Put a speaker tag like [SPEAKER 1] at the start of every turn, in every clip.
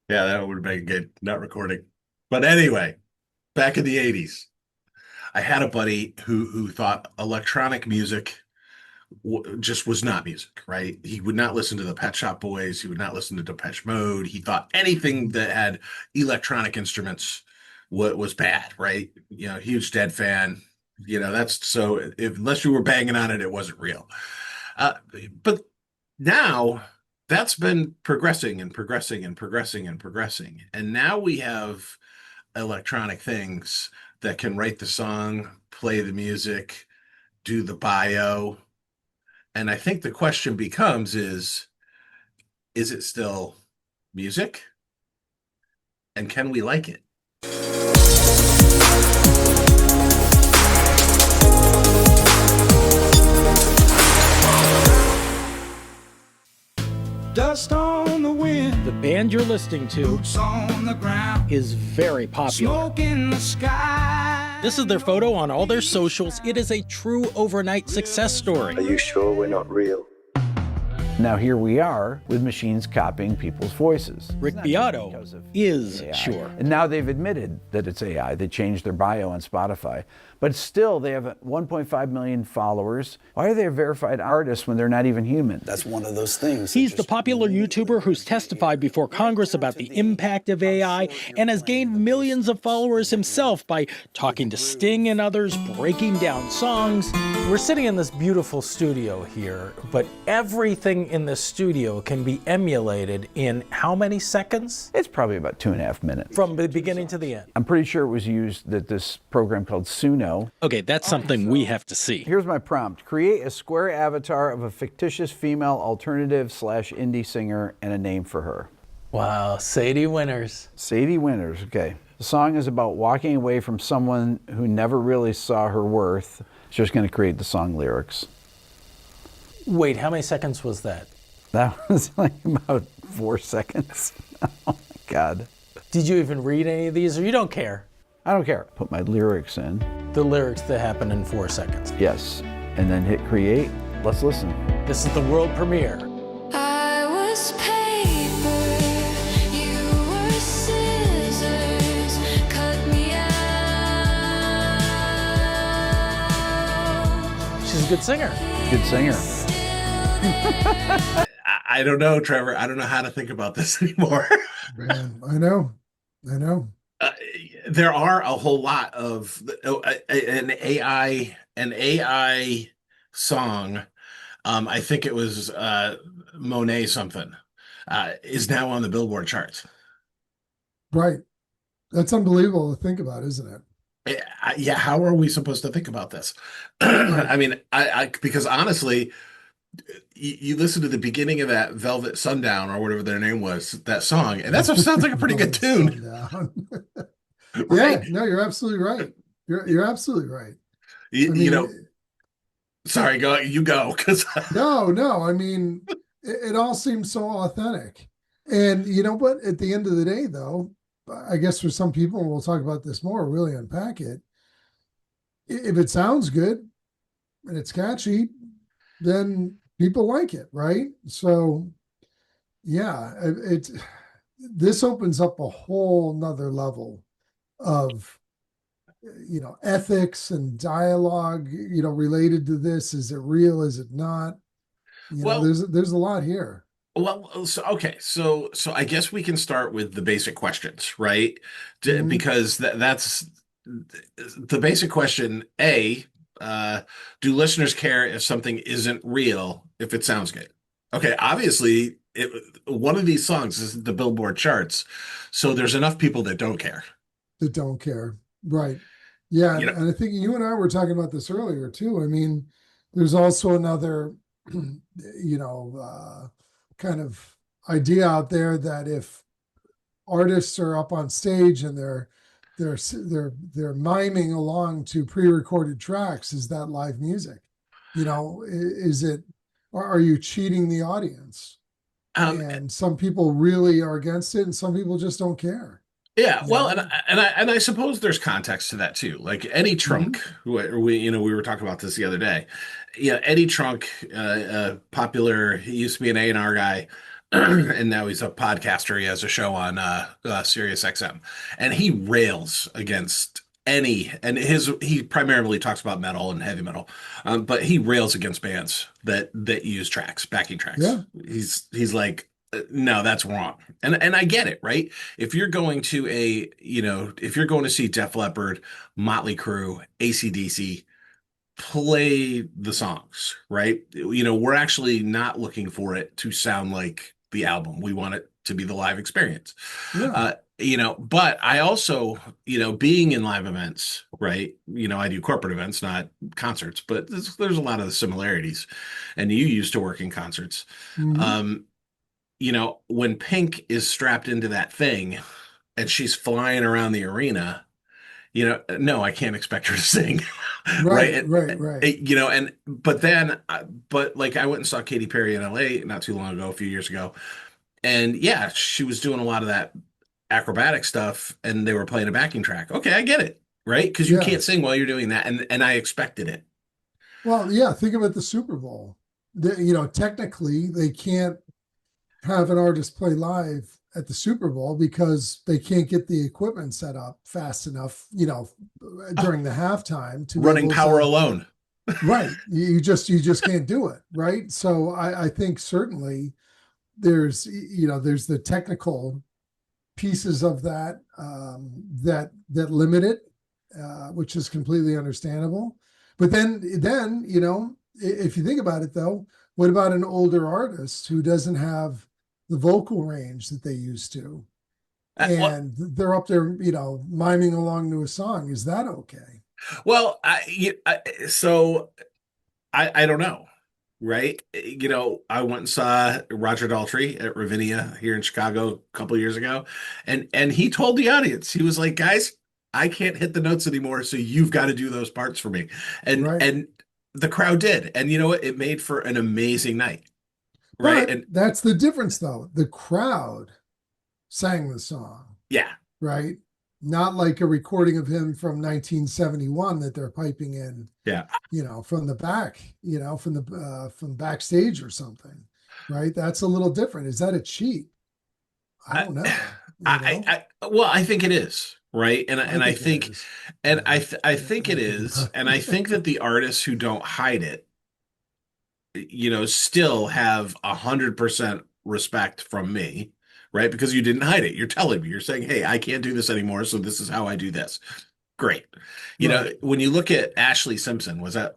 [SPEAKER 1] Yeah, that would have been good. Not recording. But anyway, back in the 80s, I had a buddy who thought electronic music just was not music, right? He would not listen to the Pet Shop Boys. He would not listen to Depeche Mode. He thought anything that had electronic instruments was bad, right? Huge Dead fan. That's so unless you were banging on it, it wasn't real. Uh, but now that's been progressing and progressing and progressing and progressing. And now we have electronic things that can write the song, play the music, do the bio. And I think the question becomes is it still music? And can we like it?
[SPEAKER 2] Dust on the wind.
[SPEAKER 3] The band you're listening to
[SPEAKER 2] Boots on the ground.
[SPEAKER 3] is very popular.
[SPEAKER 2] Smoke in the sky.
[SPEAKER 3] This is their photo on all their socials. It is a true overnight success story.
[SPEAKER 4] Are you sure we're not real?
[SPEAKER 5] Now here we are with machines copying people's voices.
[SPEAKER 3] Rick Beato is
[SPEAKER 5] AI.
[SPEAKER 3] sure.
[SPEAKER 5] And now they've admitted that it's AI. They changed their bio on Spotify. But still, they have 1.5 million followers. Why are they a verified artist when they're not even human?
[SPEAKER 6] That's one of those things.
[SPEAKER 3] He's the popular YouTuber who's testified before Congress about the impact of AI and has gained millions of followers himself by talking to Sting and others, breaking down songs. We're sitting in this beautiful studio here, but everything in the studio can be emulated in how many seconds?
[SPEAKER 5] It's probably about 2.5 minutes.
[SPEAKER 3] From the beginning to the end.
[SPEAKER 5] I'm pretty sure it was used that this program called SUNO.
[SPEAKER 3] Okay, that's something we have to see.
[SPEAKER 5] Here's my prompt. Create a square avatar of a fictitious female alternative / indie singer and a name for her.
[SPEAKER 3] Wow, Sadie Winters.
[SPEAKER 5] Sadie Winters, okay. The song is about walking away from someone who never really saw her worth. It's just going to create the song lyrics.
[SPEAKER 3] Wait, how many seconds was that?
[SPEAKER 5] That was like about 4 seconds. Oh my God.
[SPEAKER 3] Did you even read any of these, or you don't care?
[SPEAKER 5] I don't care. Put my lyrics in.
[SPEAKER 3] The lyrics that happen in 4 seconds.
[SPEAKER 5] Yes. And then hit create. Let's listen.
[SPEAKER 3] This is the world premiere.
[SPEAKER 7] I was paper, you were scissors, cut me out.
[SPEAKER 3] She's a good singer.
[SPEAKER 5] Good singer.
[SPEAKER 1] I don't know, Trevor. I don't know how to think about this anymore.
[SPEAKER 8] Man, I know.
[SPEAKER 1] Uh, there are a whole lot of an AI song. I think it was Monet something is now on the Billboard charts.
[SPEAKER 8] Right. That's unbelievable to think about, isn't it?
[SPEAKER 1] Yeah, how are we supposed to think about this? I mean, I because honestly, you listen to the beginning of that Velvet Sundown or whatever their name was, that song, and that sounds like a pretty good tune.
[SPEAKER 8] Yeah, no, you're absolutely right. You're absolutely right.
[SPEAKER 1] Sorry, you go, because
[SPEAKER 8] no. I mean, it all seems so authentic. And you know what? At the end of the day, though, I guess for some people, and we'll talk about this more, really unpack it. If it sounds good and it's catchy, then people like it, right? So, yeah, this opens up a whole nother level of ethics and dialogue related to this. Is it real? Is it not? There's a lot here.
[SPEAKER 1] Well, so I guess we can start with the basic questions, right?
[SPEAKER 8] Mhm.
[SPEAKER 1] Because that's the basic question. Do listeners care if something isn't real if it sounds good? Okay, obviously, one of these songs is the Billboard charts, so there's enough people that don't care.
[SPEAKER 8] That don't care. Right. Yeah.
[SPEAKER 1] You know,
[SPEAKER 8] And I think you and I were talking about this earlier too. I mean, there's also another, kind of idea out there that if artists are up on stage and they're miming along to pre-recorded tracks, is that live music? Is it, or are you cheating the audience? And some people really are against it and some people just don't care.
[SPEAKER 1] Yeah, well, and I suppose there's context to that too. Like Eddie Trunk, we were talking about this the other day. Yeah, Eddie Trunk, popular. He used to be an A&R guy. and now he's a podcaster. He has a show on Sirius XM, and he rails against he primarily talks about metal and heavy metal, but he rails against bands that use backing tracks.
[SPEAKER 8] Yeah.
[SPEAKER 1] He's like, no, that's wrong, and I get it, right? If you're going to if you're going to see Def Leppard, Motley Crue, AC/DC, play the songs, right? We're actually not looking for it to sound like the album. We want it to be the live experience.
[SPEAKER 8] Yeah.
[SPEAKER 1] But I also, being in live events, right? I do corporate events, not concerts, but there's a lot of the similarities. And you used to work in concerts.
[SPEAKER 8] Mhm.
[SPEAKER 1] Um, when Pink is strapped into that thing and she's flying around the arena, no, I can't expect her to sing. Right.
[SPEAKER 8] Right, right, right.
[SPEAKER 1] But like I went and saw Katy Perry in LA not too long ago, a few years ago. And yeah, she was doing a lot of that acrobatic stuff and they were playing a backing track. Okay, I get it. Right. Because you
[SPEAKER 8] Yeah.
[SPEAKER 1] can't sing while you're doing that. And I expected it.
[SPEAKER 8] Well, yeah, think about the Super Bowl. Technically, they can't have an artist play live at the Super Bowl because they can't get the equipment set up fast enough, during the halftime to be
[SPEAKER 1] Running
[SPEAKER 8] able
[SPEAKER 1] power
[SPEAKER 8] to,
[SPEAKER 1] alone.
[SPEAKER 8] right. You just can't do it. Right. So I think certainly there's the technical pieces of that that limit it, which is completely understandable. But then if you think about it, though, what about an older artist who doesn't have the vocal range that they used to, and they're up there, miming along to a song? Is that okay?
[SPEAKER 1] Well, so I don't know. Right. I went and saw Roger Daltrey at Ravinia here in Chicago a couple of years ago. And he told the audience, he was like, guys, I can't hit the notes anymore, so you've got to do those parts for me. And
[SPEAKER 8] Right.
[SPEAKER 1] and the crowd did. And you know what? It made for an amazing night. Right.
[SPEAKER 8] But
[SPEAKER 1] And
[SPEAKER 8] that's the difference, though. The crowd sang the song,
[SPEAKER 1] yeah.
[SPEAKER 8] right? Not like a recording of him from 1971 that they're piping in,
[SPEAKER 1] Yeah.
[SPEAKER 8] from the back, from backstage or something, right? That's a little different. Is that a cheat? I
[SPEAKER 1] I,
[SPEAKER 8] don't know.
[SPEAKER 1] well, I think it is. Right. And I
[SPEAKER 8] think it
[SPEAKER 1] think
[SPEAKER 8] is.
[SPEAKER 1] and
[SPEAKER 8] Yeah.
[SPEAKER 1] I think it
[SPEAKER 8] Maybe
[SPEAKER 1] is.
[SPEAKER 8] not.
[SPEAKER 1] And I think that the artists who don't hide it still have 100% respect from me, right? Because you didn't hide it. You're telling me, you're saying, hey, I can't do this anymore, so this is how I do this. Great.
[SPEAKER 8] Right.
[SPEAKER 1] When you look at Ashley Simpson, was that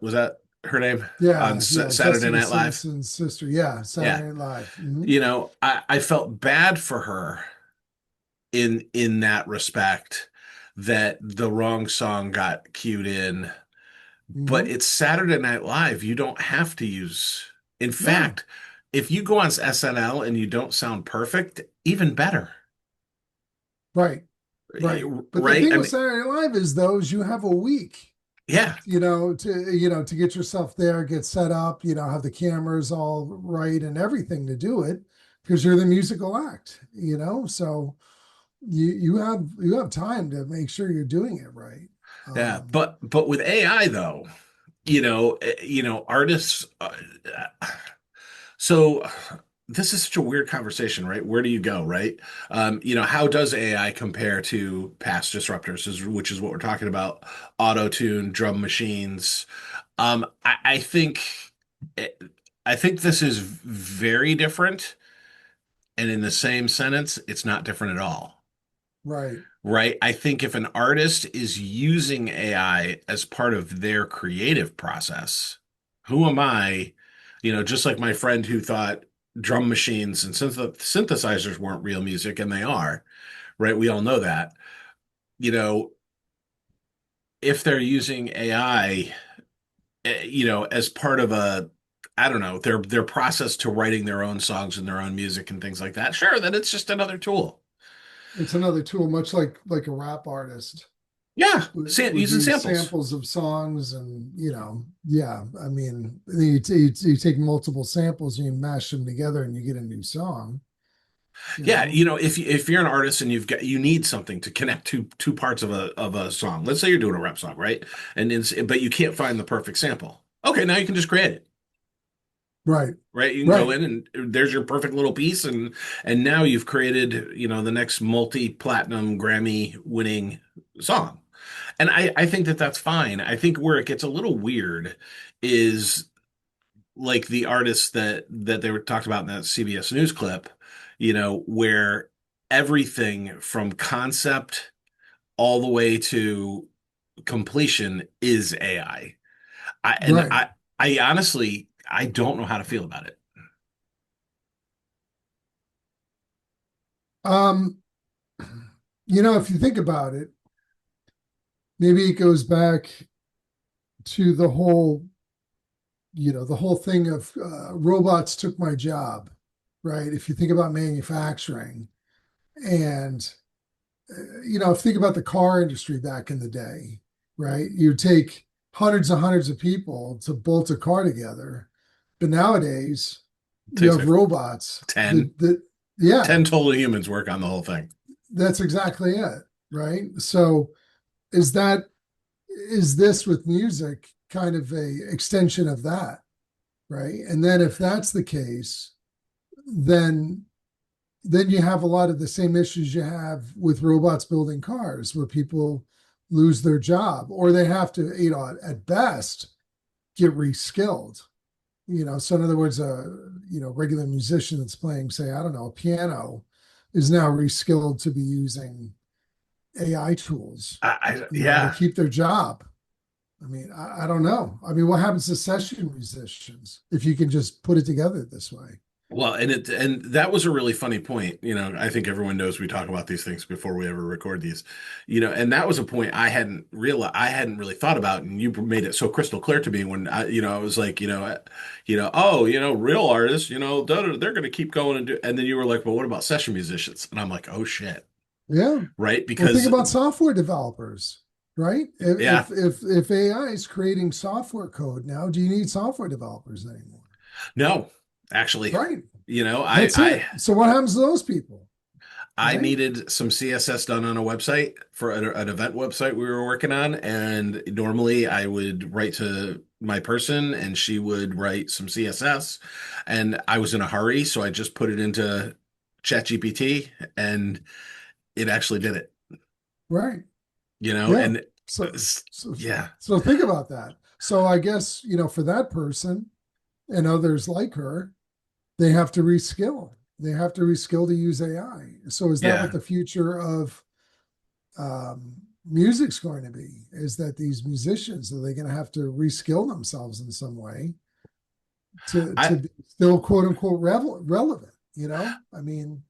[SPEAKER 1] her name on
[SPEAKER 8] Yeah. Yeah.
[SPEAKER 1] Saturday
[SPEAKER 8] Jessica
[SPEAKER 1] Night Live?
[SPEAKER 8] Simpson's sister. Yeah.
[SPEAKER 1] Yeah.
[SPEAKER 8] Saturday Night Live. Mhm.
[SPEAKER 1] I felt bad for her in that respect that the wrong song got cued in, but
[SPEAKER 8] Mhm.
[SPEAKER 1] it's Saturday Night Live. You don't have to use. In
[SPEAKER 8] No.
[SPEAKER 1] fact, if you go on SNL and you don't sound perfect, even better.
[SPEAKER 8] Right. Right. But the
[SPEAKER 1] Right?
[SPEAKER 8] thing
[SPEAKER 1] I
[SPEAKER 8] with
[SPEAKER 1] mean,
[SPEAKER 8] Saturday Night Live is those you have a week,
[SPEAKER 1] yeah,
[SPEAKER 8] to get yourself there, get set up, have the cameras all right and everything to do it because you're the musical act, so you have time to make sure you're doing it right.
[SPEAKER 1] yeah.
[SPEAKER 8] Um,
[SPEAKER 1] But with AI though, artists. So this is such a weird conversation, right? Where do you go, right? How does AI compare to past disruptors, which is what we're talking about? Auto tune, drum machines. I think I think this is very different, and in the same sentence, it's not different at all.
[SPEAKER 8] right.
[SPEAKER 1] Right? I think if an artist is using AI as part of their creative process, who am I? Just like my friend who thought drum machines and synthesizers weren't real music, and they are, right? We all know that. You know, if they're using AI, as part of I don't know, their process to writing their own songs and their own music and things like that, sure, then it's just another tool.
[SPEAKER 8] It's another tool, much like a rap artist
[SPEAKER 1] Yeah,
[SPEAKER 8] would
[SPEAKER 1] using
[SPEAKER 8] use
[SPEAKER 1] samples.
[SPEAKER 8] samples of songs and yeah, I mean you take multiple samples and you mash them together and you get a new song, you
[SPEAKER 1] Yeah,
[SPEAKER 8] know
[SPEAKER 1] if you're an artist and you need something to connect two parts of a song. Let's say you're doing a rap song, right? But you can't find the perfect sample. Okay, now you can just create it.
[SPEAKER 8] Right.
[SPEAKER 1] right? You can go
[SPEAKER 8] Right.
[SPEAKER 1] in and there's your perfect little piece, and now you've created, the next multi-platinum Grammy winning song. And I think that that's fine. I think where it gets a little weird is like the artists that they were talked about in that CBS News clip, where everything from concept all the way to completion is AI. And
[SPEAKER 8] Right.
[SPEAKER 1] I honestly I don't know how to feel about it.
[SPEAKER 8] Um, if you think about it, maybe it goes back to the whole thing of robots took my job, right? If you think about manufacturing and, think about the car industry back in the day, right? You take hundreds of people to bolt a car together. But nowadays,
[SPEAKER 1] It
[SPEAKER 8] you
[SPEAKER 1] takes
[SPEAKER 8] have
[SPEAKER 1] like
[SPEAKER 8] robots
[SPEAKER 1] 10
[SPEAKER 8] yeah,
[SPEAKER 1] 10 total humans work on the whole thing.
[SPEAKER 8] that's exactly it, right? So is that is this with music kind of a extension of that, right? And then if that's the case, then you have a lot of the same issues you have with robots building cars where people lose their job or they have to, at best get reskilled. So in other words, a regular musician that's playing, say, I don't know, a piano is now reskilled to be using AI tools, to
[SPEAKER 1] Yeah.
[SPEAKER 8] keep their job. I mean, I don't know. I mean, what happens to session musicians if you can just put it together this way?
[SPEAKER 1] Well, and that was a really funny point. I think everyone knows we talk about these things before we ever record these. And that was a point I hadn't really thought about, and you made it so crystal clear to me when I was like, oh, real artists, they're going to keep going and then you were like, well, what about session musicians? And I'm like, oh shit,
[SPEAKER 8] Yeah.
[SPEAKER 1] right?
[SPEAKER 8] Well, think
[SPEAKER 1] Because
[SPEAKER 8] about software developers, right?
[SPEAKER 1] yeah,
[SPEAKER 8] If AI is creating software code now, do you need software developers anymore?
[SPEAKER 1] no, actually,
[SPEAKER 8] Right.
[SPEAKER 1] I
[SPEAKER 8] That's
[SPEAKER 1] I
[SPEAKER 8] it. So what happens to those people?
[SPEAKER 1] I
[SPEAKER 8] Right.
[SPEAKER 1] needed some CSS done on a website for an event website we were working on. And normally I would write to my person and she would write some CSS. And I was in a hurry. So I just put it into ChatGPT and it actually did it,
[SPEAKER 8] Right. Yeah.
[SPEAKER 1] and
[SPEAKER 8] So so
[SPEAKER 1] yeah,
[SPEAKER 8] so think about that. So I guess, for that person and others like her, they have to reskill. They have to reskill to use AI. So is that what
[SPEAKER 1] yeah.
[SPEAKER 8] the future of music's going to be? Is that these musicians are they going to have to reskill themselves in some way to
[SPEAKER 1] I,
[SPEAKER 8] be still quote unquote relevant? I mean,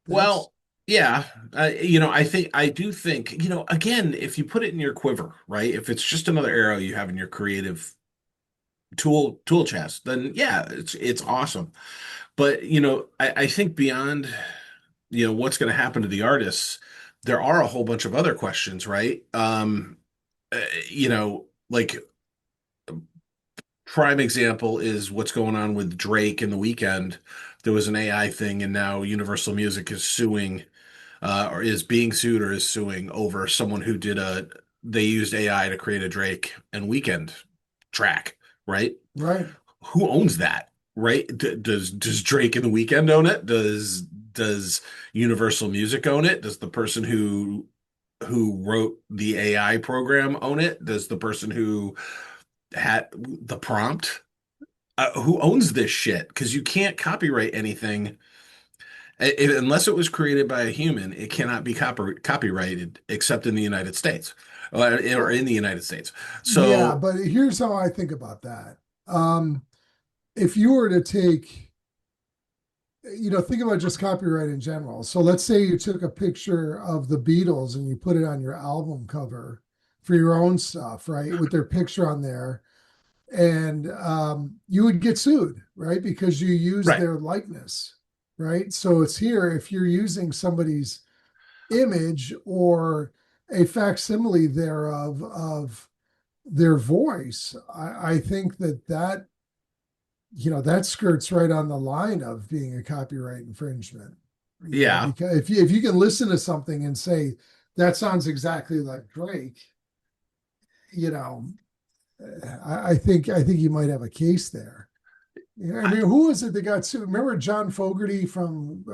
[SPEAKER 8] that's
[SPEAKER 1] well, yeah, I do think, again, if you put it in your quiver, right? If it's just another arrow you have in your creative tool chest, then yeah, it's awesome. But I think beyond what's going to happen to the artists, there are a whole bunch of other questions, right? Like prime example is what's going on with Drake and The Weeknd. There was an AI thing, and now Universal Music is suing, or is being sued, or is suing over someone who they used AI to create a Drake and Weeknd track, right?
[SPEAKER 8] right.
[SPEAKER 1] Who owns that, right? Does Drake and The Weeknd own it? Does Universal Music own it? Does the person who wrote the AI program own it? Does the person who had the prompt, who owns this shit? Because you can't copyright anything unless it was created by a human. It cannot be copyrighted except in the United States, or
[SPEAKER 8] Well,
[SPEAKER 1] in the United States.
[SPEAKER 8] yeah,
[SPEAKER 1] So
[SPEAKER 8] but here's how I think about that. If you were to take, think about just copyright in general. So let's say you took a picture of the Beatles and you put it on your album cover for your own stuff, right? With their picture on there. And you would get sued, right? Because you use
[SPEAKER 1] right,
[SPEAKER 8] their likeness, right? So it's here, if you're using somebody's image or a facsimile thereof of their voice, I think that skirts right on the line of being a copyright infringement.
[SPEAKER 1] yeah.
[SPEAKER 8] Because if you can listen to something and say that sounds exactly like Drake, you know, I think you might have a case there. Yeah, I mean, who was it that got sued? Remember John Fogerty from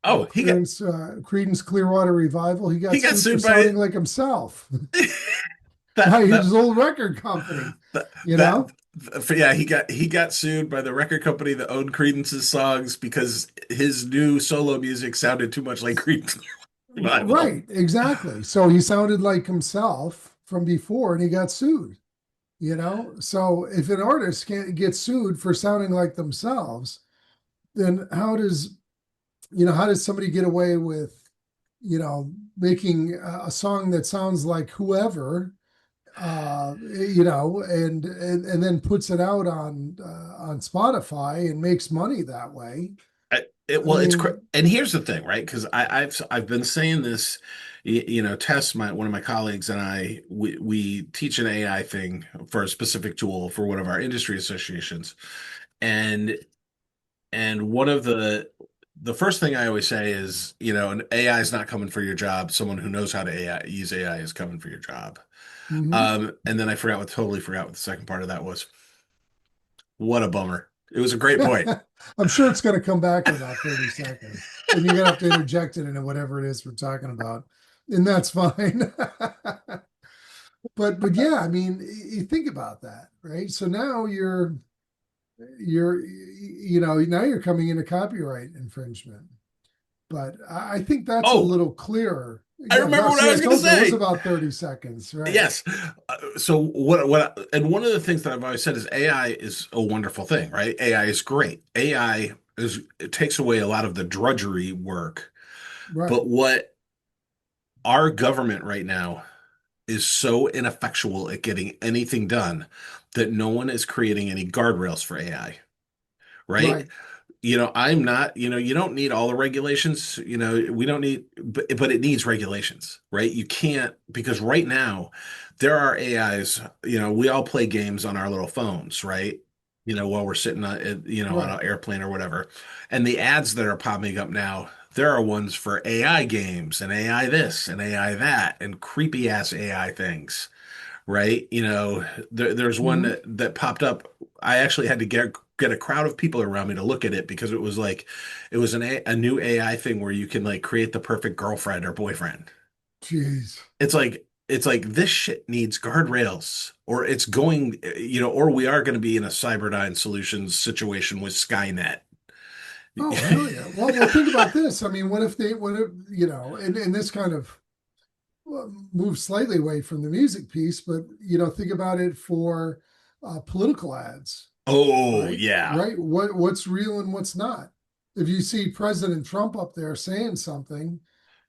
[SPEAKER 1] Oh,
[SPEAKER 8] Creedence Clearwater Revival? He
[SPEAKER 1] he
[SPEAKER 8] got
[SPEAKER 1] got
[SPEAKER 8] sued for
[SPEAKER 1] sued by
[SPEAKER 8] sounding like himself
[SPEAKER 1] that
[SPEAKER 8] by
[SPEAKER 1] that
[SPEAKER 8] his old record company.
[SPEAKER 1] that,
[SPEAKER 8] You
[SPEAKER 1] that
[SPEAKER 8] know,
[SPEAKER 1] yeah, he got sued by the record company that owned Creedence's songs because his new solo music sounded too much like Creedence Revival.
[SPEAKER 8] right? Exactly. So he sounded like himself from before, and he got sued. So if an artist can't get sued for sounding like themselves, then how does somebody get away with, making a song that sounds like whoever, and then puts it out on Spotify and makes money that way. I
[SPEAKER 1] Well,
[SPEAKER 8] mean,
[SPEAKER 1] and here's the thing, right? Because I've been saying this, Tess, one of my colleagues and we teach an AI thing for a specific tool for one of our industry associations, and one of the first thing I always say is, an AI is not coming for your job. Someone who knows how to use AI is coming for your job.
[SPEAKER 8] mhm.
[SPEAKER 1] And then totally forgot what the second part of that was. What a bummer. It was a great point.
[SPEAKER 8] I'm sure it's going to come back in about 30 seconds. And you're going to have to interject it into whatever it is we're talking about. And that's fine. But yeah, I mean, you think about that, right? So now now you're coming into copyright infringement. But I think that's a
[SPEAKER 1] Oh,
[SPEAKER 8] little clearer.
[SPEAKER 1] I
[SPEAKER 8] Yeah,
[SPEAKER 1] remember
[SPEAKER 8] no,
[SPEAKER 1] what I
[SPEAKER 8] see, I
[SPEAKER 1] was going to
[SPEAKER 8] told you it was
[SPEAKER 1] say.
[SPEAKER 8] about 30 seconds, right?
[SPEAKER 1] Yes. So and one of the things that I've always said is AI is a wonderful thing, right? AI is great. It takes away a lot of the drudgery work.
[SPEAKER 8] Right,
[SPEAKER 1] But what our government right now is so ineffectual at getting anything done that no one is creating any guardrails for AI, right?
[SPEAKER 8] right,
[SPEAKER 1] I'm not, you don't need all the regulations, we don't need, but it needs regulations, right? You can't, because right now there are AIs, we all play games on our little phones, right? While we're sitting on
[SPEAKER 8] right.
[SPEAKER 1] an airplane or whatever. And the ads that are popping up now, there are ones for AI games and AI this and AI that and creepy ass AI things, right? There's one
[SPEAKER 8] Mhm.
[SPEAKER 1] that popped up. I actually had to get a crowd of people around me to look at it because it was like it was a new AI thing where you can like create the perfect girlfriend or boyfriend.
[SPEAKER 8] Jeez.
[SPEAKER 1] It's like this shit needs guardrails or it's going, or we are going to be in a Cyberdyne Solutions situation with Skynet.
[SPEAKER 8] Oh, hell yeah. Well, think about this. I mean, what if, and this kind of moves slightly away from the music piece, but, think about it for political ads,
[SPEAKER 1] Oh,
[SPEAKER 8] right?
[SPEAKER 1] yeah.
[SPEAKER 8] Right. What's real and what's not. If you see President Trump up there saying something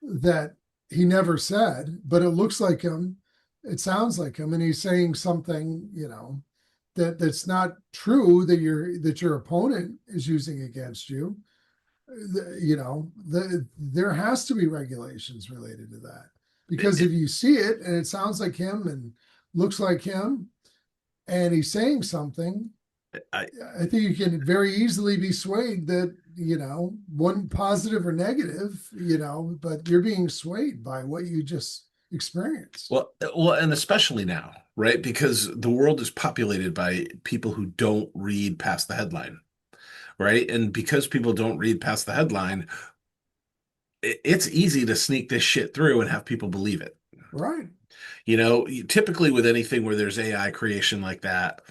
[SPEAKER 8] that he never said, but it looks like him, it sounds like him, and he's saying something, that's not true that your opponent is using against you. There has to be regulations related to that,
[SPEAKER 1] It-
[SPEAKER 8] because if
[SPEAKER 1] it-
[SPEAKER 8] you see it and it sounds like him and looks like him and he's saying something,
[SPEAKER 1] I,
[SPEAKER 8] I think you can very easily be swayed that, one positive or negative, but you're being swayed by what you just experienced.
[SPEAKER 1] and especially now, right? Because the world is populated by people who don't read past the headline, right? And because people don't read past the headline, it's easy to sneak this shit through and have people believe it.
[SPEAKER 8] Right.
[SPEAKER 1] Typically with anything where there's AI creation like that,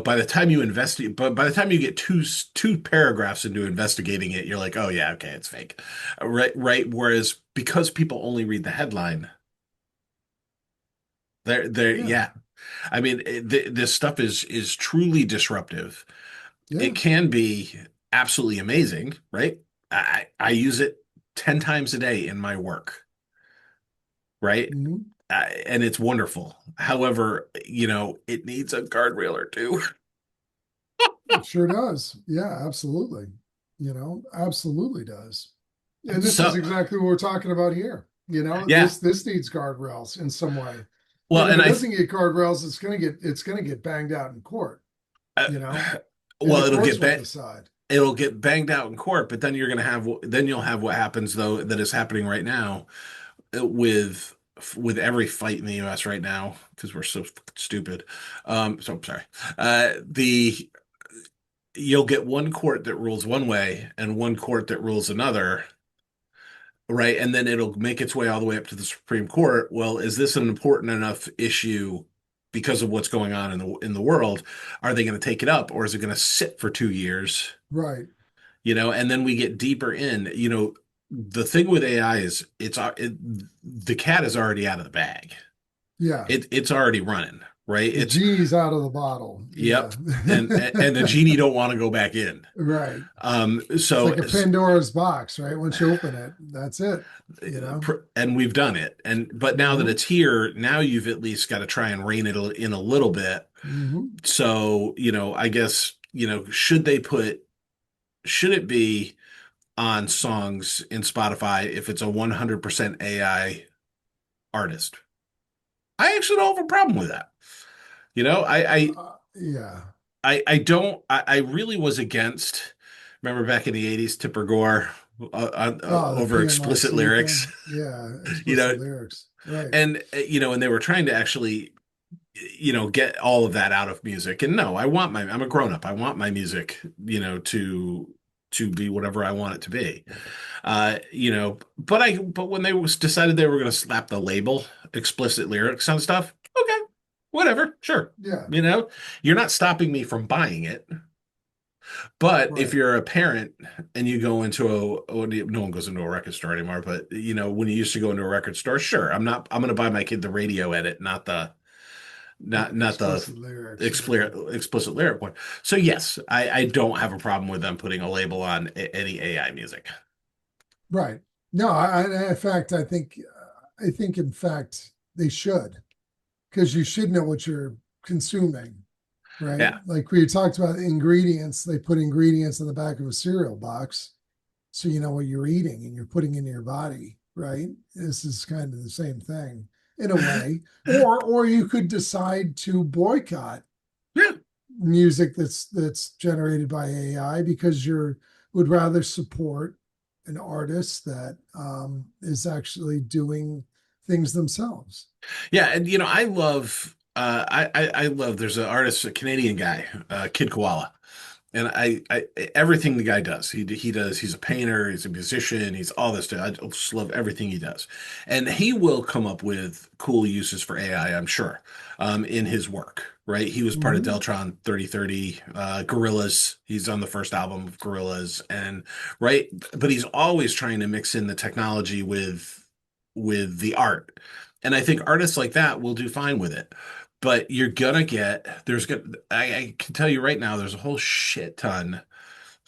[SPEAKER 1] by the time you investigate, but by the time you get two paragraphs into investigating it, you're like, oh yeah, okay, it's fake, right? Right. Whereas because people only read the headline,
[SPEAKER 8] Yeah.
[SPEAKER 1] yeah. I mean, this stuff is truly disruptive.
[SPEAKER 8] Yeah.
[SPEAKER 1] It can be absolutely amazing, right? I use it 10 times a day in my work, right?
[SPEAKER 8] Mhm.
[SPEAKER 1] And it's wonderful. However, it needs a guardrail or two.
[SPEAKER 8] It sure does. Yeah, absolutely. Absolutely does. And this is
[SPEAKER 1] So,
[SPEAKER 8] exactly what we're talking about here.
[SPEAKER 1] yeah.
[SPEAKER 8] This needs guardrails in some way.
[SPEAKER 1] Well,
[SPEAKER 8] And if
[SPEAKER 1] and
[SPEAKER 8] it doesn't get guardrails, it's gonna get banged out in court,
[SPEAKER 1] uh,
[SPEAKER 8] and the
[SPEAKER 1] well,
[SPEAKER 8] courts will decide.
[SPEAKER 1] it'll get banged out in court, but then you'll have what happens though that is happening right now with every fight in the US right now because we're so stupid. So I'm sorry. The you'll get one court that rules one way and one court that rules another, right? And then it'll make its way all the way up to the Supreme Court. Well, is this an important enough issue because of what's going on in the world? Are they going to take it up, or is it going to sit for 2 years?
[SPEAKER 8] Right.
[SPEAKER 1] And then we get deeper in. The thing with AI is the cat is already out of the bag.
[SPEAKER 8] Yeah.
[SPEAKER 1] It's already running, right?
[SPEAKER 8] The
[SPEAKER 1] It's
[SPEAKER 8] genie's out of the bottle.
[SPEAKER 1] Yep.
[SPEAKER 8] Yeah.
[SPEAKER 1] And the genie don't want to go back in.
[SPEAKER 8] Right.
[SPEAKER 1] So
[SPEAKER 8] It's like a Pandora's box, right? Once you open it, that's it.
[SPEAKER 1] and we've done it. But now that it's here, now you've at least got to try and rein it in a little bit.
[SPEAKER 8] Mm-hmm.
[SPEAKER 1] So, I guess, should it be on songs in Spotify if it's a 100% AI artist? I actually don't have a problem with that.
[SPEAKER 8] Yeah.
[SPEAKER 1] I don't. I really was against. Remember back in the '80s, Tipper Gore
[SPEAKER 8] The
[SPEAKER 1] over
[SPEAKER 8] PMIC
[SPEAKER 1] explicit lyrics.
[SPEAKER 8] thing. Yeah,
[SPEAKER 1] You know,
[SPEAKER 8] explicit lyrics. Right.
[SPEAKER 1] and they were trying to actually, get all of that out of music. And no, I'm a grown up. I want my music, to be whatever I want it to be. But when they decided they were going to slap the label explicit lyrics on stuff, okay, whatever, sure.
[SPEAKER 8] Yeah.
[SPEAKER 1] You're not stopping me from buying it. But if
[SPEAKER 8] Right.
[SPEAKER 1] you're a parent and you go into no one goes into a record store anymore, but when you used to go into a record store, sure, I'm going to buy my kid the radio edit, not the
[SPEAKER 8] Explicit lyrics.
[SPEAKER 1] explicit lyric one. So yes, I don't have a problem with them putting a label on any AI music.
[SPEAKER 8] Right. No, in fact, I think in fact they should, because you should know what you're consuming, right?
[SPEAKER 1] Yeah.
[SPEAKER 8] Like we talked about ingredients, they put ingredients in the back of a cereal box, so you know what you're eating and you're putting into your body, right? This is kind of the same thing in a way. Or you could decide to boycott
[SPEAKER 1] Yeah.
[SPEAKER 8] music that's generated by AI because would rather support an artist that is actually doing things themselves.
[SPEAKER 1] Yeah, and I love I love there's an artist, a Canadian guy, Kid Koala. And I everything the guy does, he's a painter, he's a musician, he's all this stuff. I just love everything he does. And he will come up with cool uses for AI, I'm sure, in his work, right? He was part of Deltron 3030, Gorillaz. He's on the first album of Gorillaz, and right, but he's always trying to mix in the technology with the art. And I think artists like that will do fine with it. But you're gonna get I can tell you right now, there's a whole shit ton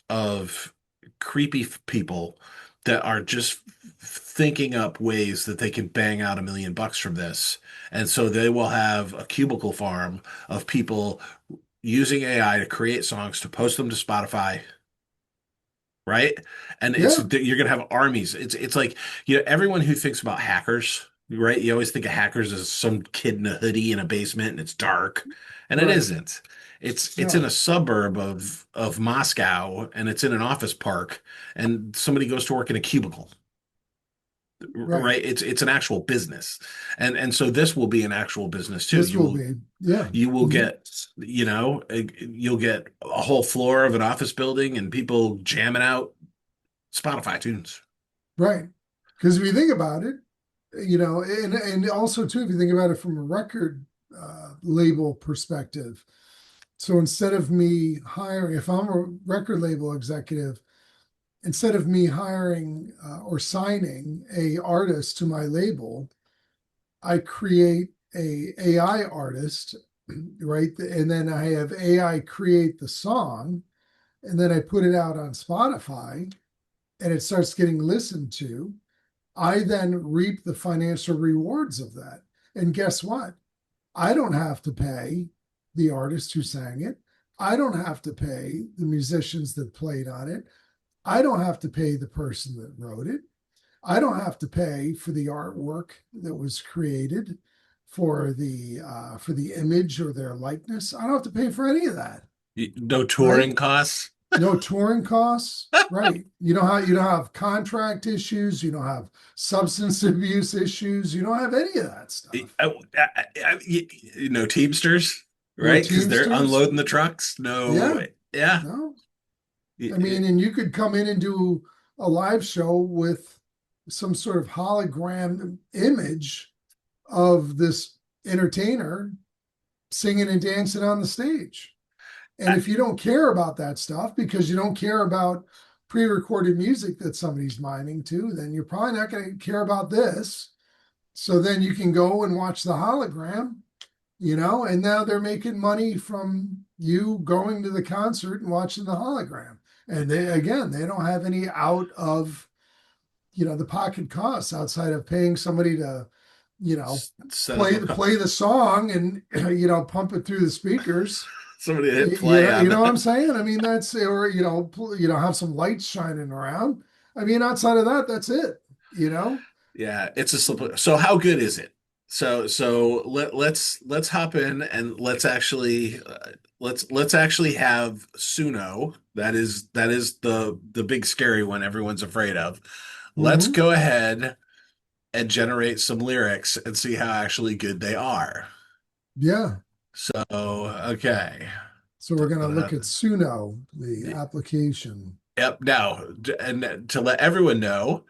[SPEAKER 1] of creepy people that are just thinking up ways that they can bang out $1 million from this. And so they will have a cubicle farm of people using AI to create songs to post them to Spotify. Right. And you're gonna have armies. It's like, everyone who thinks about hackers, right? You always think of hackers as some kid in a hoodie in a basement and it's dark. And it isn't. It's in a suburb of Moscow, and it's in an office park, and somebody goes to work in a cubicle. Right? It's an actual business. And so this will be an actual business too.
[SPEAKER 8] This will be. Yeah.
[SPEAKER 1] You will get, you'll get a whole floor of an office building and people jamming out Spotify tunes.
[SPEAKER 8] Right. Because if you think about it, and also too, if you think about it from a record label perspective, so instead of me hiring, if I'm a record label executive, instead of me hiring or signing a artist to my label, I create a AI artist, right? And then I have AI create the song, and then I put it out on Spotify, and it starts getting listened to. I then reap the financial rewards of that. And guess what? I don't have to pay the artist who sang it. I don't have to pay the musicians that played on it. I don't have to pay the person that wrote it. I don't have to pay for the artwork that was created, for the image or their likeness. I don't have to pay for any of that.
[SPEAKER 1] No touring costs.
[SPEAKER 8] No touring costs, right? You don't have contract issues. You don't have substance abuse issues. You don't have any of that stuff.
[SPEAKER 1] No Teamsters, right? Because they're unloading the trucks. No, Yeah.
[SPEAKER 8] No, I mean, and you could come in and do a live show with some sort of hologram image of this entertainer singing and dancing on the stage. And if you don't care about that stuff because you don't care about pre-recorded music that somebody's miming to, then you're probably not going to care about this. So then you can go and watch the hologram, and now they're making money from you going to the concert and watching the hologram. And they don't have any out of, the pocket costs outside of paying somebody to, play the song and, pump it through the speakers.
[SPEAKER 1] Somebody hit play on
[SPEAKER 8] You know
[SPEAKER 1] that.
[SPEAKER 8] what I'm saying? I mean, that's, or, have some lights shining around. I mean, outside of that, that's it,
[SPEAKER 1] Yeah, it's a slip. So how good is it? So let's hop in and let's actually have SUNO. That is the big scary one everyone's afraid of. Let's
[SPEAKER 8] Mhm.
[SPEAKER 1] go ahead and generate some lyrics and see how actually good they are.
[SPEAKER 8] Yeah.
[SPEAKER 1] So, okay.
[SPEAKER 8] So we're going to look at SUNO, the application.
[SPEAKER 1] Yep. Now, and to let everyone know,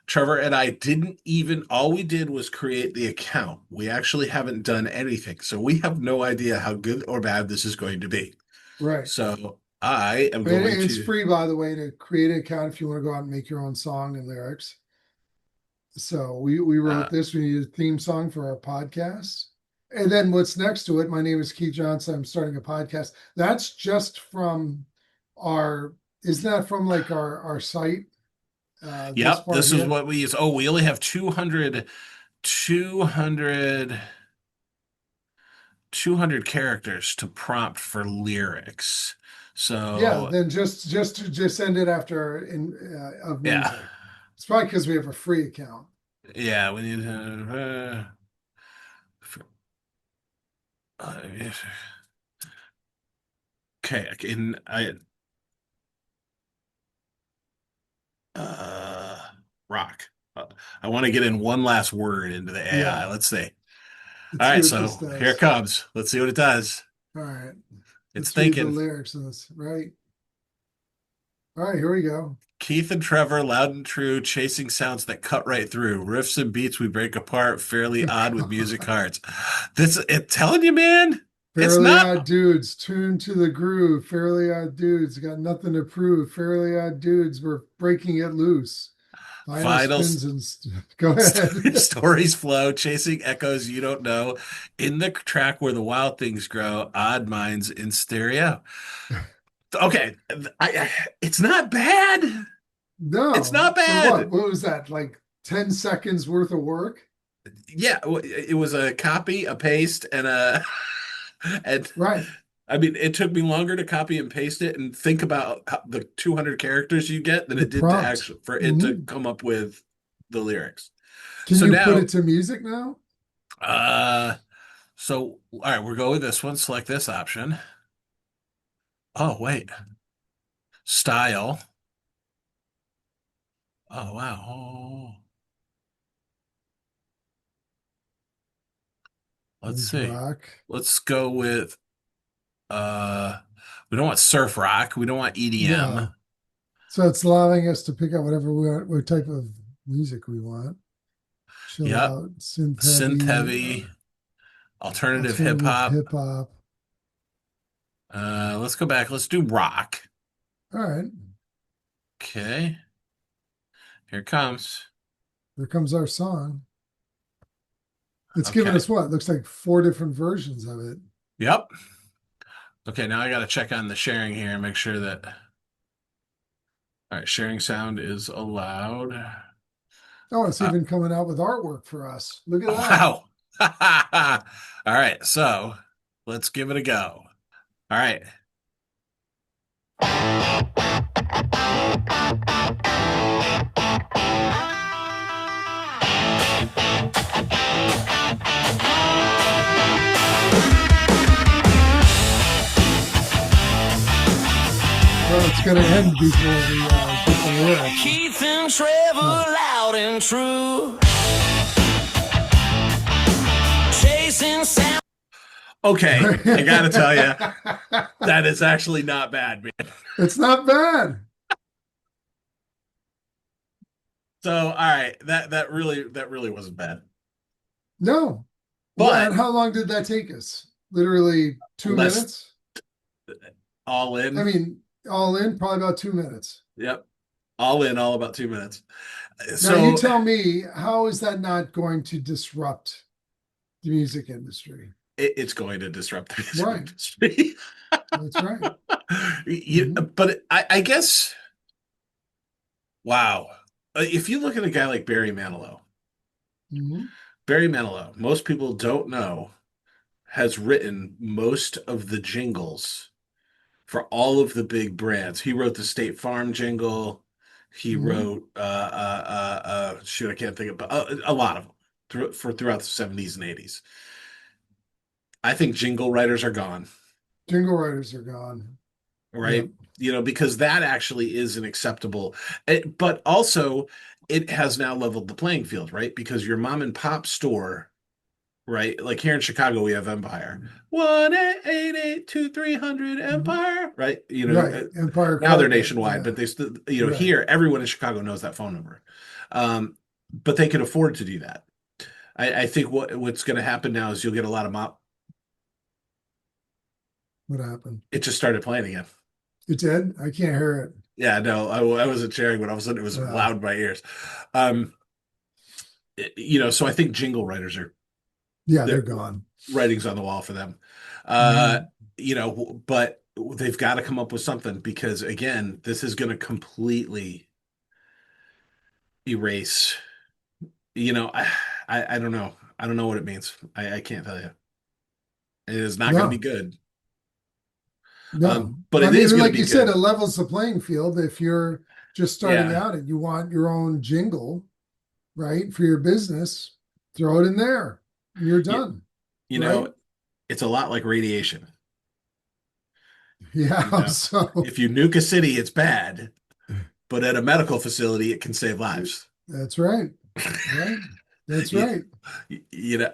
[SPEAKER 1] Trevor and I didn't even, all we did was create the account. We actually haven't done anything. So we have no idea how good or bad this is going to be.
[SPEAKER 8] Right.
[SPEAKER 1] So I am
[SPEAKER 8] And
[SPEAKER 1] going
[SPEAKER 8] it's
[SPEAKER 1] to.
[SPEAKER 8] free, by the way, to create an account if you want to go out and make your own song and lyrics. So we wrote this. We need a theme song for our podcast. And then what's next to it? My name is Keith Johnson. I'm starting a podcast. That's just from isn't that from like our site?
[SPEAKER 1] Yep, this is
[SPEAKER 8] here?
[SPEAKER 1] what we use. Oh, we only have 200 characters to prompt for lyrics. So
[SPEAKER 8] Yeah, then just end it after of music.
[SPEAKER 1] yeah.
[SPEAKER 8] It's probably because we have a free account.
[SPEAKER 1] Yeah, we need okay, rock. I want to get in one last word into the AI.
[SPEAKER 8] Yeah.
[SPEAKER 1] Let's see.
[SPEAKER 8] Let's
[SPEAKER 1] All right,
[SPEAKER 8] see what
[SPEAKER 1] so
[SPEAKER 8] this does.
[SPEAKER 1] here it comes. Let's see what it does.
[SPEAKER 8] All right.
[SPEAKER 1] It's
[SPEAKER 8] Let's read
[SPEAKER 1] thinking.
[SPEAKER 8] the lyrics in this, right? All right, here we go.
[SPEAKER 1] Keith and Trevor, loud and true, chasing sounds that cut right through. Riffs and beats we break apart, fairly odd with music hearts. Telling you, man, it's
[SPEAKER 8] Fairly
[SPEAKER 1] not.
[SPEAKER 8] Odd Dudes, tuned to the groove. Fairly Odd Dudes, got nothing to prove. Fairly Odd Dudes, we're breaking it loose. Final spins and go ahead.
[SPEAKER 1] Stories flow, chasing echoes you don't know. In the track where the wild things grow, odd minds in stereo. Okay, it's not bad.
[SPEAKER 8] No,
[SPEAKER 1] It's not
[SPEAKER 8] for
[SPEAKER 1] bad.
[SPEAKER 8] what was that? Like 10 seconds worth of work?
[SPEAKER 1] Yeah, it was a copy, a paste, and a and
[SPEAKER 8] Right.
[SPEAKER 1] I mean, it took me longer to copy and paste it and think about the 200 characters you get than
[SPEAKER 8] The
[SPEAKER 1] it did
[SPEAKER 8] prompt.
[SPEAKER 1] to actually for it to come up with the lyrics.
[SPEAKER 8] Can
[SPEAKER 1] So
[SPEAKER 8] you
[SPEAKER 1] now,
[SPEAKER 8] put it to music now?
[SPEAKER 1] So all right, we'll go with this one. Select this option. Oh, wait. Style. Oh, wow. Oh. Let's
[SPEAKER 8] There's
[SPEAKER 1] see.
[SPEAKER 8] rock.
[SPEAKER 1] Let's go with we don't want surf rock. We don't want EDM.
[SPEAKER 8] No. So it's allowing us to pick out whatever what type of music we want. Chill
[SPEAKER 1] Yep.
[SPEAKER 8] out, synth
[SPEAKER 1] Heavy, alternative hip hop.
[SPEAKER 8] Hip hop.
[SPEAKER 1] Let's go back. Let's do rock.
[SPEAKER 8] All right.
[SPEAKER 1] Okay. Here it comes.
[SPEAKER 8] Here comes our song. It's giving us what? Looks like 4 different versions of it.
[SPEAKER 1] Yep. Okay, now I got to check on the sharing here and make sure that. All right, sharing sound is allowed.
[SPEAKER 8] Oh, it's even coming out with artwork for us. Look at that.
[SPEAKER 1] Wow. All right, so let's give it a go. All right.
[SPEAKER 8] Well, it's going to end before we get the lyrics.
[SPEAKER 2] Keith and Trevor, loud and true. Chasing sound.
[SPEAKER 1] Okay, I gotta tell you, that is actually not bad, man.
[SPEAKER 8] It's not bad.
[SPEAKER 1] So, all right, that really wasn't bad.
[SPEAKER 8] No. Well, and
[SPEAKER 1] But
[SPEAKER 8] how long did that take us? Literally two
[SPEAKER 1] less
[SPEAKER 8] minutes.
[SPEAKER 1] all
[SPEAKER 8] I
[SPEAKER 1] in.
[SPEAKER 8] mean, all in, probably about 2 minutes.
[SPEAKER 1] Yep. All in, all about 2 minutes.
[SPEAKER 8] Now, you
[SPEAKER 1] So
[SPEAKER 8] tell me, how is that not going to disrupt the music industry?
[SPEAKER 1] it's going to disrupt the music
[SPEAKER 8] Right.
[SPEAKER 1] industry.
[SPEAKER 8] That's right. Mhm.
[SPEAKER 1] But I guess, wow. If you look at a guy like Barry Manilow,
[SPEAKER 8] Mhm.
[SPEAKER 1] Barry Manilow, most people don't know, has written most of the jingles for all of the big brands. He wrote the State Farm jingle. He
[SPEAKER 8] Mhm.
[SPEAKER 1] wrote shoot, I can't think of, but a lot of them throughout the 70s and 80s. I think jingle writers are gone,
[SPEAKER 8] Jingle writers are gone. Yep.
[SPEAKER 1] right? Because that actually is an acceptable, but also it has now leveled the playing field, right? Because your mom and pop store, right? Like here in Chicago, we have Empire. 1-888-2300
[SPEAKER 8] Mhm.
[SPEAKER 1] Empire, right?
[SPEAKER 8] Right. Empire
[SPEAKER 1] Now they're
[SPEAKER 8] Carpet.
[SPEAKER 1] nationwide,
[SPEAKER 8] Yeah.
[SPEAKER 1] but they still,
[SPEAKER 8] Right.
[SPEAKER 1] here, everyone in Chicago knows that phone number. But they can afford to do that. I think what's going to happen now is you'll get a lot of mop.
[SPEAKER 8] What happened?
[SPEAKER 1] It just started playing again.
[SPEAKER 8] It did? I can't hear it.
[SPEAKER 1] Yeah, no, I wasn't sharing, but all of a sudden it was
[SPEAKER 8] Yeah.
[SPEAKER 1] loud in my ears. Um, so I think jingle writers are
[SPEAKER 8] Yeah, they're
[SPEAKER 1] their
[SPEAKER 8] gone.
[SPEAKER 1] writings on the wall for them. Uh,
[SPEAKER 8] Mhm.
[SPEAKER 1] but they've got to come up with something because again, this is going to completely erase. I don't know. I don't know what it means. I can't tell you. It is not going to be
[SPEAKER 8] No,
[SPEAKER 1] good.
[SPEAKER 8] no.
[SPEAKER 1] But
[SPEAKER 8] I
[SPEAKER 1] it
[SPEAKER 8] mean,
[SPEAKER 1] is going to
[SPEAKER 8] like
[SPEAKER 1] be
[SPEAKER 8] you said, it
[SPEAKER 1] good.
[SPEAKER 8] levels the playing field. If you're just starting
[SPEAKER 1] Yeah.
[SPEAKER 8] out and you want your own jingle, right, for your business, throw it in there. You're
[SPEAKER 1] You,
[SPEAKER 8] done,
[SPEAKER 1] you
[SPEAKER 8] right?
[SPEAKER 1] know, it's a lot like radiation. You
[SPEAKER 8] Yeah.
[SPEAKER 1] know,
[SPEAKER 8] So
[SPEAKER 1] if you nuke a city, it's bad, but at a medical facility, it can save lives.
[SPEAKER 8] that's right. Right. That's
[SPEAKER 1] You,
[SPEAKER 8] right.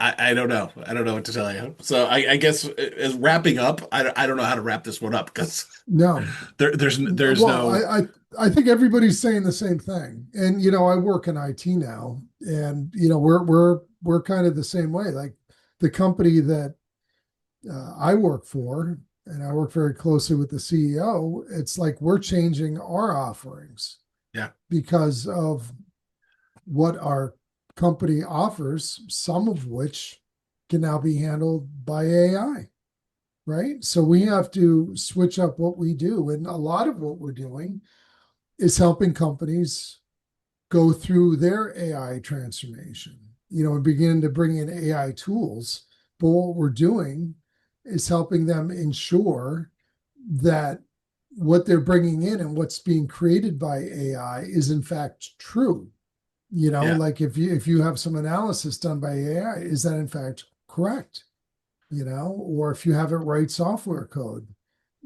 [SPEAKER 1] I don't know. I don't know what to tell you. So I guess as wrapping up, I don't know how to wrap this one up because
[SPEAKER 8] No.
[SPEAKER 1] there's
[SPEAKER 8] Well,
[SPEAKER 1] no.
[SPEAKER 8] I think everybody's saying the same thing. And I work in IT now, and we're kind of the same way. Like the company that I work for, and I work very closely with the CEO. It's like we're changing our offerings
[SPEAKER 1] Yeah.
[SPEAKER 8] because of what our company offers, some of which can now be handled by AI, right? So we have to switch up what we do. And a lot of what we're doing is helping companies go through their AI transformation, and begin to bring in AI tools. But what we're doing is helping them ensure that what they're bringing in and what's being created by AI is in fact true.
[SPEAKER 1] Yeah.
[SPEAKER 8] Like if you have some analysis done by AI, is that in fact correct? Or if you have it write software code,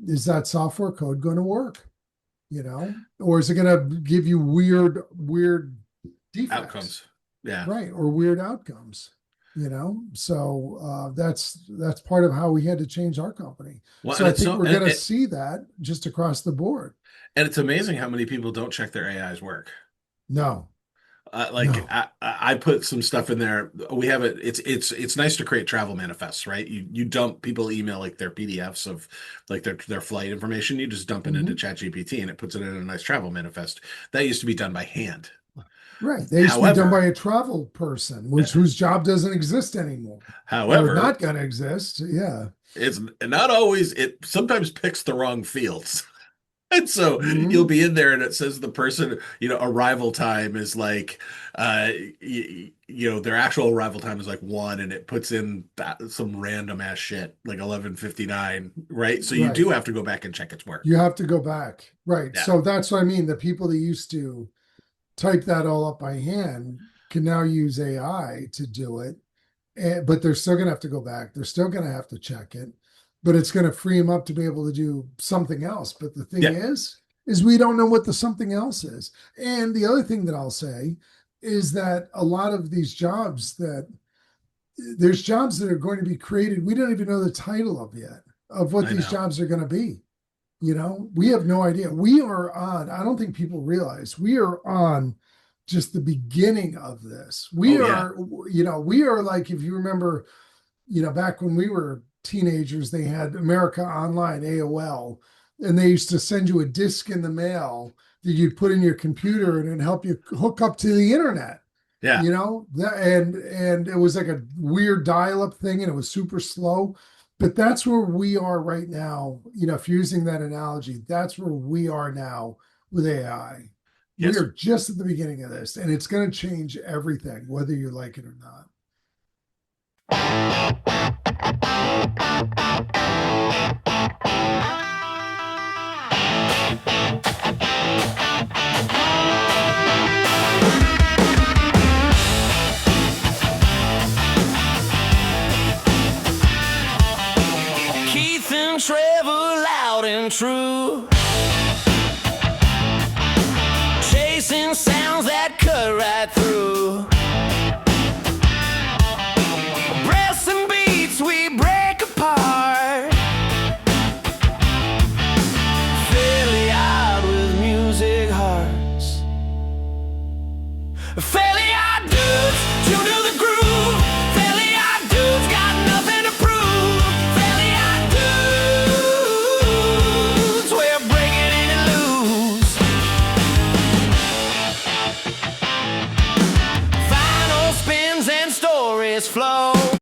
[SPEAKER 8] is that software code going to work? Or is it going to give you weird defects,
[SPEAKER 1] Outcomes. Yeah.
[SPEAKER 8] right? Or weird outcomes, so that's part of how we had to change our company.
[SPEAKER 1] Well,
[SPEAKER 8] So
[SPEAKER 1] and
[SPEAKER 8] I
[SPEAKER 1] it's
[SPEAKER 8] think
[SPEAKER 1] so
[SPEAKER 8] we're going to see that just across the board.
[SPEAKER 1] and it's amazing how many people don't check their AI's work.
[SPEAKER 8] No,
[SPEAKER 1] Like
[SPEAKER 8] no.
[SPEAKER 1] I put some stuff in there. We have it. It's nice to create travel manifests, right? You dump people email like their PDFs of like their flight information. You just dump it into
[SPEAKER 8] Mhm.
[SPEAKER 1] ChatGPT and it puts it in a nice travel manifest. That used to be done by hand.
[SPEAKER 8] Right. They used to be done by
[SPEAKER 1] However,
[SPEAKER 8] a travel person,
[SPEAKER 1] uh,
[SPEAKER 8] whose job doesn't exist anymore, or
[SPEAKER 1] however,
[SPEAKER 8] not going to exist. Yeah.
[SPEAKER 1] it's not always. It sometimes picks the wrong fields. And so you'll
[SPEAKER 8] Hmm.
[SPEAKER 1] be in there and it says the person, arrival time is like, their actual arrival time is like 1 and it puts in some random ass shit like 11:59, right? So you do
[SPEAKER 8] Right.
[SPEAKER 1] have to go back and check its work.
[SPEAKER 8] You have to go back. Right.
[SPEAKER 1] Yeah.
[SPEAKER 8] So that's what I mean. The people that used to type that all up by hand can now use AI to do it. But they're still going to have to go back. They're still going to have to check it, but it's going to free them up to be able to do something else. But the thing
[SPEAKER 1] Yeah.
[SPEAKER 8] is we don't know what the something else is. And the other thing that I'll say is that a lot of these jobs that there's jobs that are going to be created. We don't even know the title of yet of what
[SPEAKER 1] I
[SPEAKER 8] these
[SPEAKER 1] know.
[SPEAKER 8] jobs are going to be. You know, we have no idea. We are on, I don't think people realize we are on just the beginning of this. We
[SPEAKER 1] Oh, yeah.
[SPEAKER 8] are, you know, we are like, if you remember, you know, back when we were teenagers, they had America Online, AOL, and they used to send you a disc in the mail that you'd put in your computer and it'd help you hook up to the internet.
[SPEAKER 1] Yeah.
[SPEAKER 8] You know, and it was like a weird dial-up thing and it was super slow. But that's where we are right now. You know, if you're using that analogy, that's where we are now with AI.
[SPEAKER 1] Yes.
[SPEAKER 8] We are just at the beginning of this, and it's going to change everything, whether you like it or not.
[SPEAKER 2] Keith and Trevor, loud and true.